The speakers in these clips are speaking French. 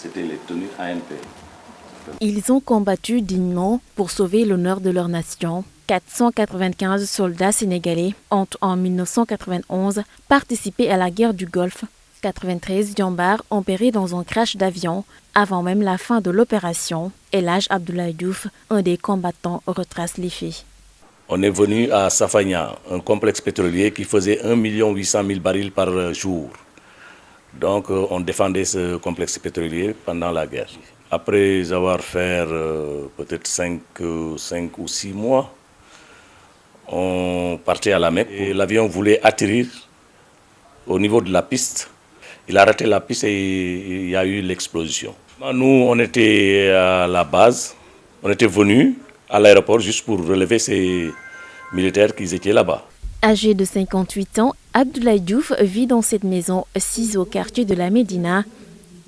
C'était les tenues ANP. Ils ont combattu dignement pour sauver l'honneur de leur nation. 495 soldats sénégalais ont en 1991 participé à la guerre du Golfe. 93 Diambars ont péri dans un crash d'avion avant même la fin de l'opération. El Hadj Abdoulaye Diouf, un des combattants, retrace les faits. On est venu à Safania, un complexe pétrolier qui faisait 1 800 000 barils par jour. Donc on défendait ce complexe pétrolier pendant la guerre. Après avoir fait peut-être 5 ou 6 mois, on partait à la Mecque et l'avion voulait atterrir au niveau de la piste. Il a raté la piste et il y a eu l'explosion. Nous, on était à la base, on était venus à l'aéroport juste pour relever ces militaires qui étaient là-bas. Âgé de 58 ans, Abdoulaye Diouf vit dans cette maison assise au quartier de la Médina.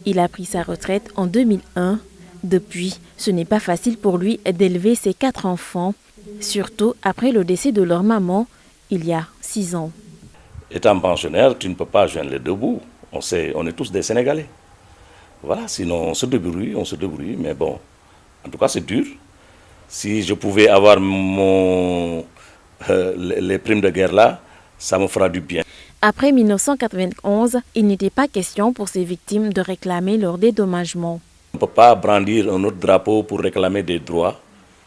Il a pris sa retraite en 2001. Depuis, ce n'est pas facile pour lui d'élever ses 4 enfants, surtout après le décès de leur maman il y a 6 ans. Étant pensionnaire, tu ne peux pas joindre les deux bouts. On est tous des Sénégalais. Voilà, sinon on se débrouille, mais bon, en tout cas c'est dur. Si je pouvais avoir les primes de guerre là, ça me fera du bien. Après 1991, il n'était pas question pour ces victimes de réclamer leur dédommagement. On ne peut pas brandir un autre drapeau pour réclamer des droits.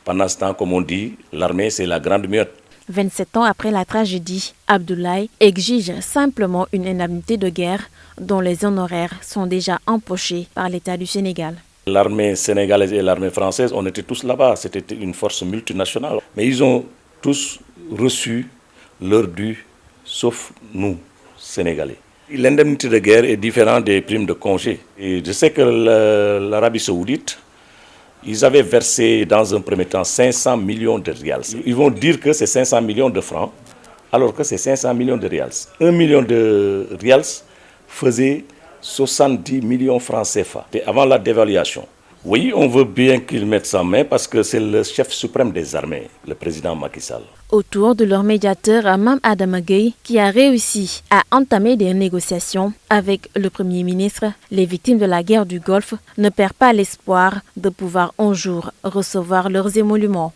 Pendant ce temps, comme on dit, l'armée c'est la grande muette. 27 ans après la tragédie, Abdoulaye exige simplement une indemnité de guerre dont les honoraires sont déjà empochés par l'État du Sénégal. L'armée sénégalaise et l'armée française, on était tous là-bas, c'était une force multinationale. Mais ils ont tous reçu leur dû, sauf nous, Sénégalais. L'indemnité de guerre est différente des primes de congé. Et je sais que l'Arabie Saoudite, ils avaient versé dans un premier temps 500 millions de rials. Ils vont dire que c'est 500 millions de francs, alors que c'est 500 millions de rials. 1 million de rials faisait 70 millions francs CFA. Et avant la dévaluation. Oui, on veut bien qu'ils mettent sa main parce que c'est le chef suprême des armées, le président Macky Sall. Autour de leur médiateur Mame Adama Gueye, qui a réussi à entamer des négociations avec le Premier ministre, les victimes de la guerre du Golfe ne perdent pas l'espoir de pouvoir un jour recevoir leurs émoluments.